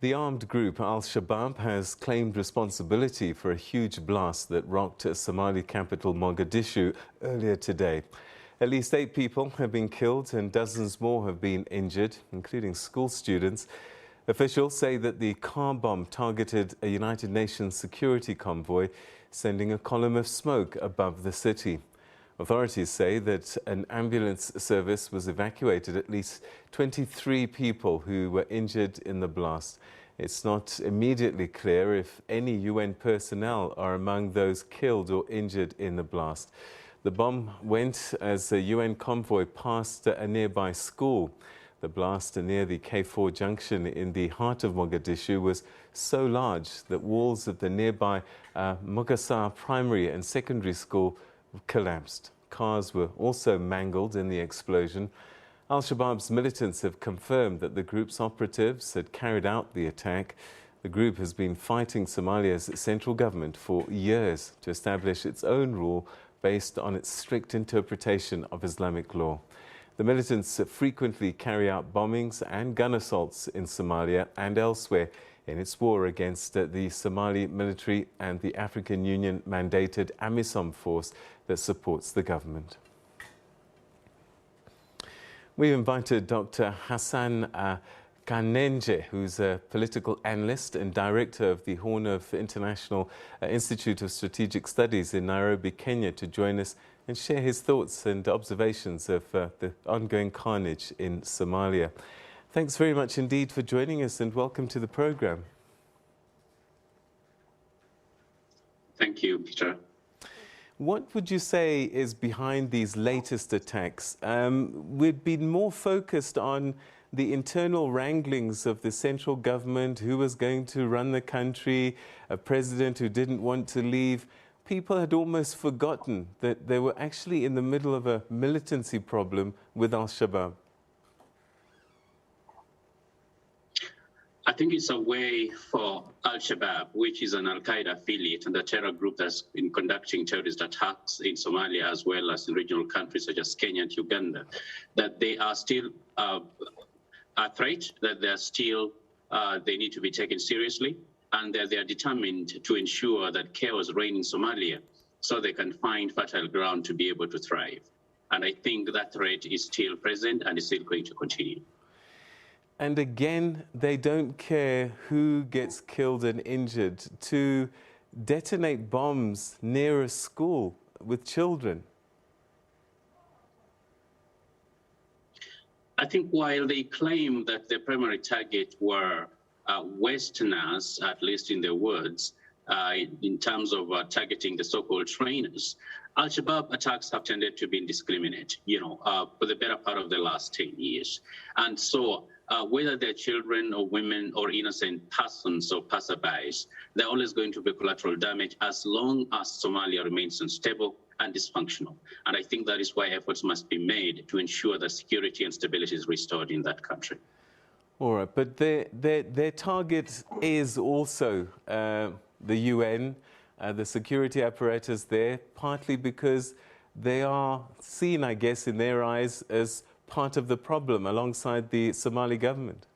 The armed group Al-Shabab has claimed responsibility for a huge blast that rocked Somali capital Mogadishu earlier today. At least 8 people have been killed and dozens more have been injured, including school students. Officials say that the car bomb targeted a United Nations security convoy, sending a column of smoke above the city. Authorities say that an ambulance service was evacuated at least 23 people who were injured in the blast. It's not immediately clear if any UN personnel are among those killed or injured in the blast. The bomb went as a UN convoy passed a nearby school. The blast near the K4 junction in the heart of Mogadishu was so large that walls of the nearby Mogadishu primary and secondary school collapsed. Cars were also mangled in the explosion. Al-Shabaab's militants have confirmed that the group's operatives had carried out the attack. The group has been fighting Somalia's central government for years to establish its own rule based on its strict interpretation of Islamic law. The militants frequently carry out bombings and gun assaults in Somalia and elsewhere in its war against the Somali military and the African Union-mandated AMISOM force that supports the government. We've invited Dr. Hassan Kanenje, who's a political analyst and director of the Horn of International Institute of Strategic Studies in Nairobi, Kenya, to join us and share his thoughts and observations of the ongoing carnage in Somalia. Thanks very much indeed for joining us and welcome to the program. Thank you, Peter. What would you say is behind these latest attacks? We've been more focused on the internal wranglings of the central government, who was going to run the country, a president who didn't want to leave. People had almost forgotten that they were actually in the middle of a militancy problem with Al-Shabaab. I think it's a way for Al-Shabaab, which is an Al-Qaeda affiliate and a terror group that's been conducting terrorist attacks in Somalia as well as in regional countries such as Kenya and Uganda, that they are still a threat, that they are still, they need to be taken seriously, and that they are determined to ensure that chaos reigns in Somalia so they can find fertile ground to be able to thrive. And I think that threat is still present and is still going to continue. And again, they don't care who gets killed and injured to detonate bombs near a school with children. I think while they claim that the primary target were Westerners, at least in their words, in terms of targeting the so-called trainers, Al-Shabaab attacks have tended to be indiscriminate, for the better part of the last 10 years. And so whether they're children or women or innocent persons or passerbys, they're always going to be collateral damage as long as Somalia remains unstable and dysfunctional. And I think that is why efforts must be made to ensure that security and stability is restored in that country. All right, but their target is also the UN, the security apparatus there, partly because they are seen, I guess, in their eyes as part of the problem alongside the Somali government.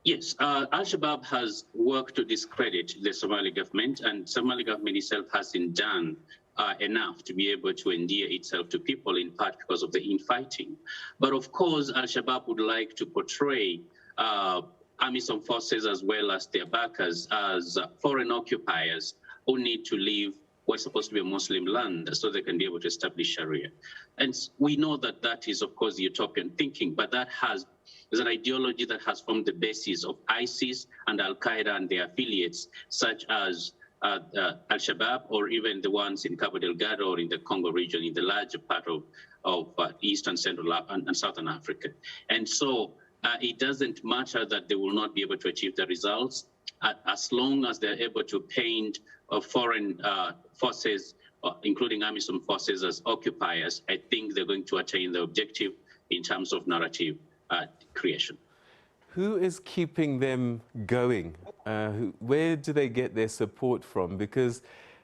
Yes, Al-Shabaab has worked to discredit the Somali government, and Somali government itself hasn't done enough to be able to endear itself to people, in part because of the infighting. But of course, Al-Shabaab would like to portray AMISOM forces as well as their backers as foreign occupiers who need to leave what's supposed to be a Muslim land so they can be able to establish Sharia. And we know that that is, of course, utopian thinking, but that is an ideology that has formed the basis of ISIS and Al-Qaeda and their affiliates, such as Al-Shabaab, or even the ones in Cabo Delgado or in the Congo region, in the larger part of East and Central and Southern Africa. And so it doesn't matter that they will not be able to achieve the results as long as they're able to paint foreign forces, including AMISOM forces, as occupiers. I think they're going to attain the objective in terms of narrative creation. Who is keeping them going? Where do they get their support from? Because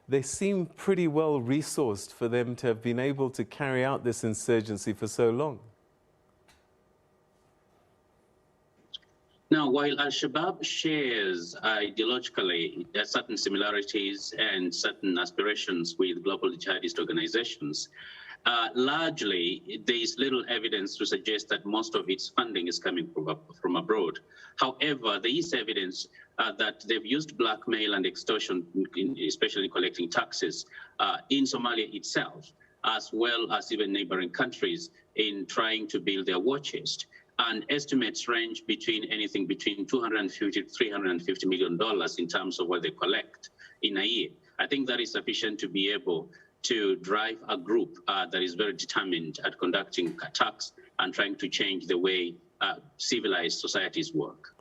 they seem pretty well resourced for them to have been able to carry out this insurgency for so long. Now, while Al-Shabab shares ideologically certain similarities and certain aspirations with global jihadist organizations, largely there is little evidence to suggest that most of its funding is coming from abroad. However, there is evidence that they've used blackmail and extortion, especially collecting taxes, in Somalia itself, as well as even neighboring countries, in trying to build their war chest. And estimates range between anything between $250 to $350 million in terms of what they collect in a year. I think that is sufficient to be able to drive a group that is very determined at conducting attacks and trying to change the way civilized societies work.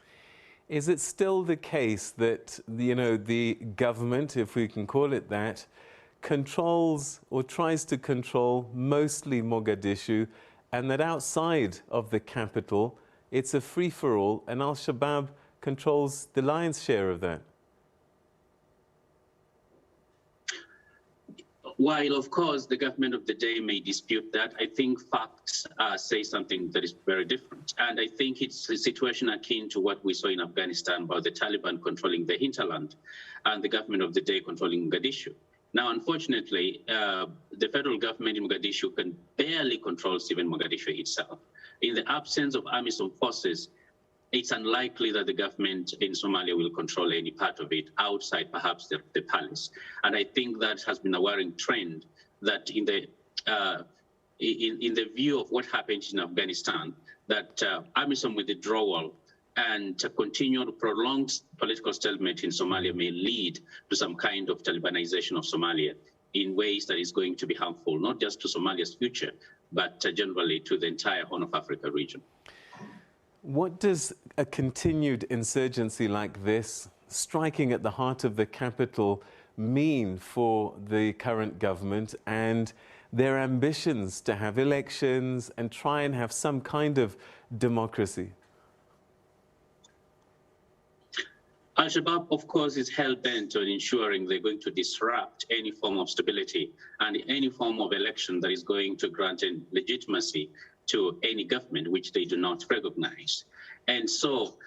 Is it still the case that, the government, if we can call it that, controls or tries to control mostly Mogadishu, and that outside of the capital, it's a free-for-all, and Al-Shabaab controls the lion's share of that? While, of course, the government of the day may dispute that, I think facts say something that is very different. And I think it's a situation akin to what we saw in Afghanistan about the Taliban controlling the hinterland and the government of the day controlling Mogadishu. Now, unfortunately, the federal government in Mogadishu can barely control even Mogadishu itself. In the absence of AMISOM forces, it's unlikely that the government in Somalia will control any part of it outside perhaps the palace. And I think that has been a worrying trend, that in the view of what happened in Afghanistan, that AMISOM withdrawal and continued prolonged political stalemate in Somalia may lead to some kind of Talibanization of Somalia in ways that is going to be harmful, not just to Somalia's future, but generally to the entire Horn of Africa region. What does a continued insurgency like this, striking at the heart of the capital, mean for the current government and their ambitions to have elections and try and have some kind of democracy? Al-Shabaab, of course, is hell-bent on ensuring they're going to disrupt any form of stability and any form of election that is going to grant legitimacy to any government which they do not recognize. And so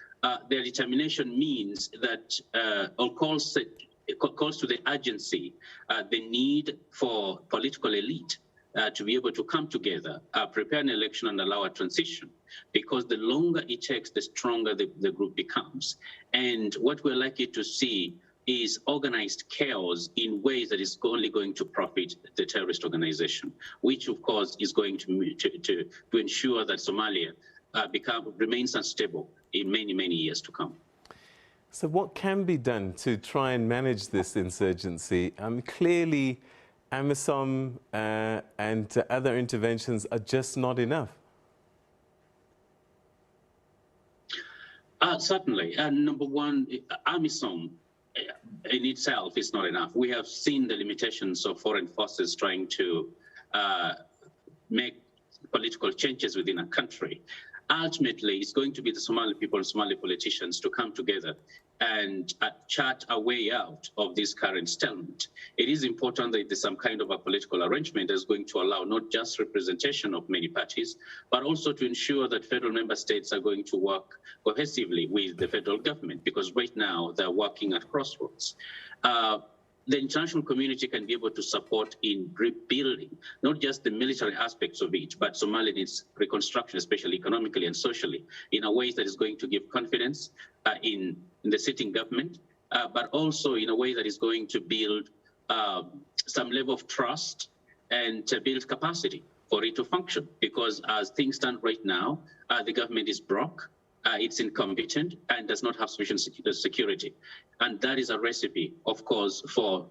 their determination means that calls to the urgency, the need for political elite to be able to come together, prepare an election and allow a transition, because the longer it takes, the stronger the group becomes. And what we're likely to see is organized chaos in ways that is only going to profit the terrorist organization, which of course is going to ensure that Somalia remains unstable in many, many years to come. So what can be done to try and manage this insurgency? Clearly, AMISOM and other interventions are just not enough. Certainly. Number one, AMISOM in itself is not enough. We have seen the limitations of foreign forces trying to make political changes within a country. Ultimately, it's going to be the Somali people and Somali politicians to come together and chart a way out of this current stalemate. It is important that there's some kind of a political arrangement that's going to allow not just representation of many parties, but also to ensure that federal member states are going to work cohesively with the federal government, because right now they're working at crossroads. The international community can be able to support in rebuilding, not just the military aspects of it, but Somalia needs reconstruction, especially economically and socially, in a way that is going to give confidence in the sitting government, but also in a way that is going to build some level of trust and to build capacity for it to function. Because as things stand right now, the government is broke. It's incompetent and does not have sufficient security. And that is a recipe, of course, for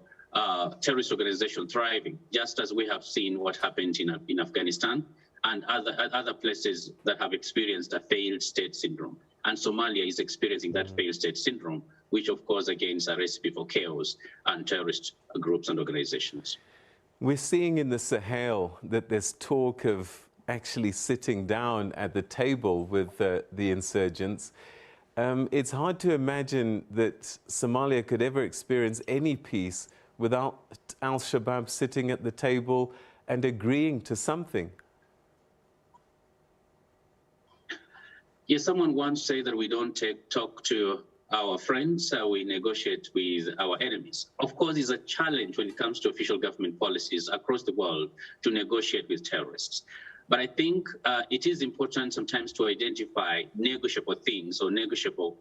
terrorist organization thriving, just as we have seen what happened in Afghanistan and other places that have experienced a failed state syndrome. And Somalia is experiencing that failed state syndrome, which, of course, again, is a recipe for chaos and terrorist groups and organizations. We're seeing in the Sahel that there's talk of actually sitting down at the table with the insurgents. It's hard to imagine that Somalia could ever experience any peace without Al-Shabaab sitting at the table and agreeing to something. Yes, someone once said that we don't talk to our friends, we negotiate with our enemies. Of course, it's a challenge when it comes to official government policies across the world to negotiate with terrorists. But I think it is important sometimes to identify negotiable things or negotiable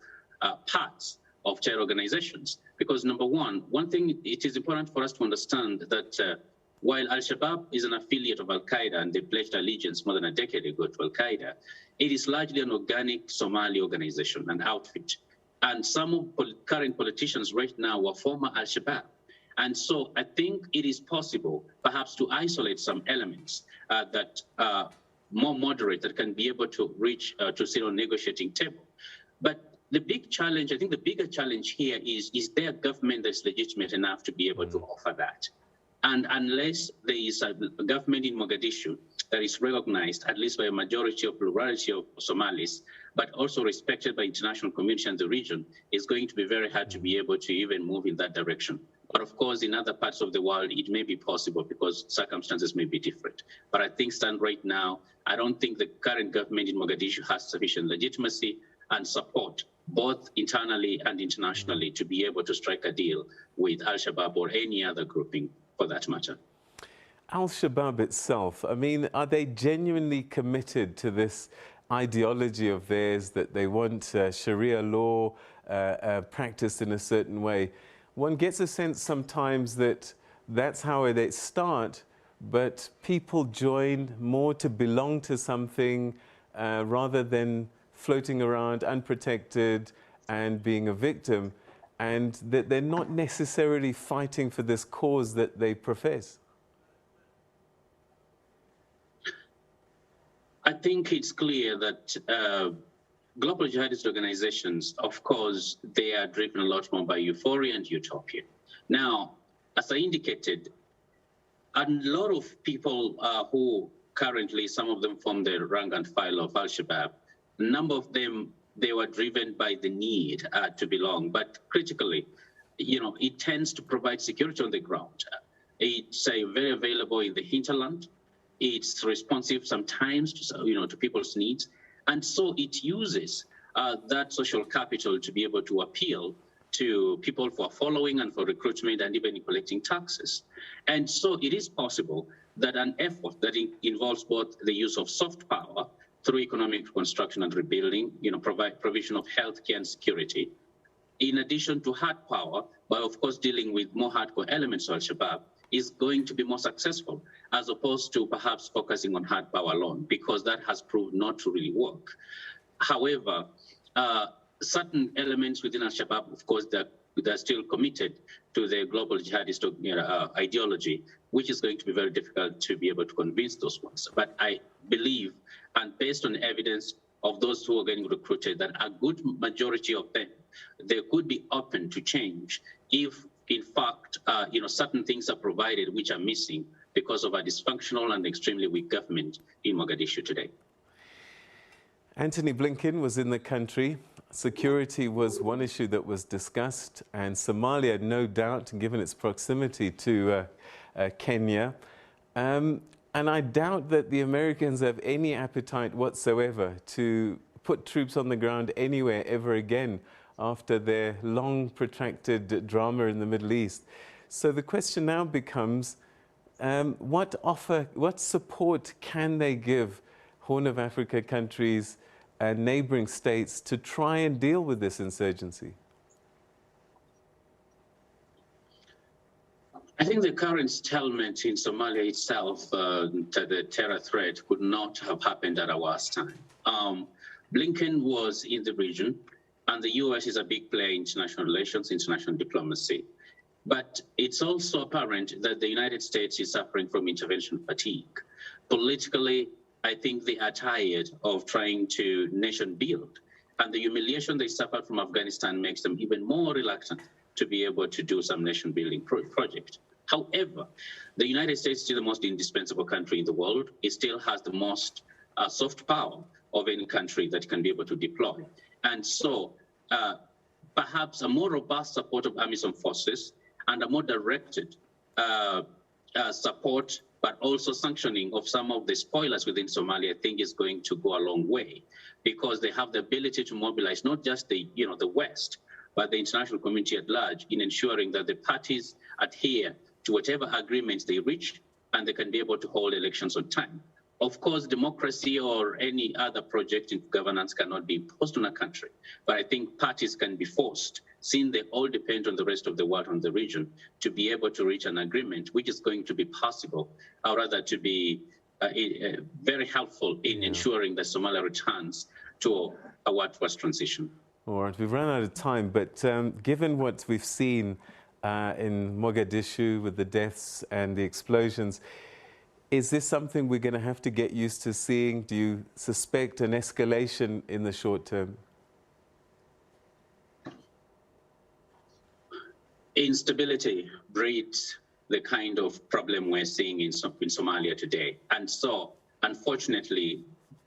parts of terror organizations. Because number one thing, it is important for us to understand that while Al-Shabab is an affiliate of Al-Qaeda and they pledged allegiance more than a decade ago to Al-Qaeda, it is largely an organic Somali organization, an outfit. And some of current politicians right now are former Al-Shabaab. And so I think it is possible perhaps to isolate some elements that are more moderate that can be able to reach to sit on negotiating table. But the big challenge, I think the bigger challenge here is there a government that's legitimate enough to be able to offer that? And unless there is a government in Mogadishu that is recognized, at least by a majority or plurality of Somalis, but also respected by international community and the region, it's going to be very hard to be able to even move in that direction. But of course, in other parts of the world, it may be possible because circumstances may be different. But I think stand right now, I don't think the current government in Mogadishu has sufficient legitimacy and support, both internally and internationally, to be able to strike a deal with Al-Shabaab or any other grouping for that matter. Al-Shabaab itself, I mean, are they genuinely committed to this ideology of theirs that they want Sharia law practiced in a certain way? One gets a sense sometimes that that's how they start, but people join more to belong to something rather than floating around unprotected and being a victim, and that they're not necessarily fighting for this cause that they profess. I think it's clear that global jihadist organizations, of course, they are driven a lot more by euphoria and utopia. Now, as I indicated, a lot of people who currently, some of them form the rank and file of Al-Shabaab, a number of them, they were driven by the need to belong. But critically, it tends to provide security on the ground. It's very available in the hinterland. It's responsive sometimes to people's needs. And so it uses that social capital to be able to appeal to people for following and for recruitment and even collecting taxes. And so it is possible that an effort that involves both the use of soft power through economic reconstruction and rebuilding, provision of healthcare and security, in addition to hard power, by of course dealing with more hardcore elements of Al-Shabaab, is going to be more successful, as opposed to perhaps focusing on hard power alone, because that has proved not to really work. However, certain elements within Al-Shabaab, of course, they're still committed to the global jihadist ideology, which is going to be very difficult to be able to convince those ones. But I believe, and based on evidence of those who are getting recruited, that a good majority of them, they could be open to change if, in fact, certain things are provided which are missing because of a dysfunctional and extremely weak government in Mogadishu today. Antony Blinken was in the country. Security was one issue that was discussed, and Somalia, no doubt, given its proximity to Kenya. And I doubt that the Americans have any appetite whatsoever to put troops on the ground anywhere ever again after their long protracted drama in the Middle East. So the question now becomes, what support can they give Horn of Africa countries and neighboring states to try and deal with this insurgency? I think the current stalemate in Somalia itself, the terror threat, could not have happened at a worse time. Blinken was in the region, and the U.S. is a big player in international relations, international diplomacy. But it's also apparent that the United States is suffering from intervention fatigue. Politically, I think they are tired of trying to nation build. And the humiliation they suffered from Afghanistan makes them even more reluctant to be able to do some nation building project. However, the United States is still the most indispensable country in the world. It still has the most soft power of any country that can be able to deploy. And so perhaps a more robust support of AMISOM forces and a more directed support, but also sanctioning of some of the spoilers within Somalia, I think is going to go a long way. because they have the ability to mobilize not just the West, but the international community at large in ensuring that the parties adhere to whatever agreements they reach, and they can be able to hold elections on time. Of course, democracy or any other project in governance cannot be imposed on a country, but I think parties can be forced, since they all depend on the rest of the world, on the region, to be able to reach an agreement which is going to be possible, or rather to be very helpful in ensuring that Somalia returns to a world-class transition. All right, we've run out of time, but given what we've seen in Mogadishu with the deaths and the explosions, is this something we're going to have to get used to seeing? Do you suspect an escalation in the short term? Instability breeds the kind of problem we're seeing in Somalia today. And so, unfortunately,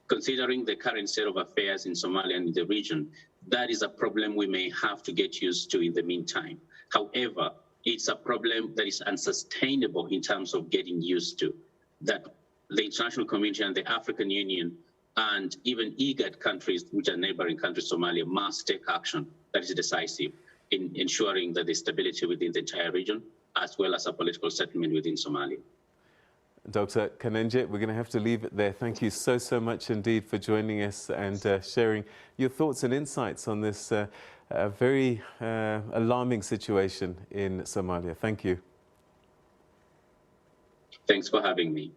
considering the current state of affairs in Somalia and in the region, that is a problem we may have to get used to in the meantime. However, it's a problem that is unsustainable in terms of getting used to, that the international community and the African Union and even IGAD countries, which are neighboring countries, Somalia, must take action that is decisive in ensuring that the stability within the entire region, as well as a political settlement within Somalia. Dr. Kanenje, we're going to have to leave it there. Thank you so much indeed for joining us and sharing your thoughts and insights on this very alarming situation in Somalia. Thank you. Thanks for having me.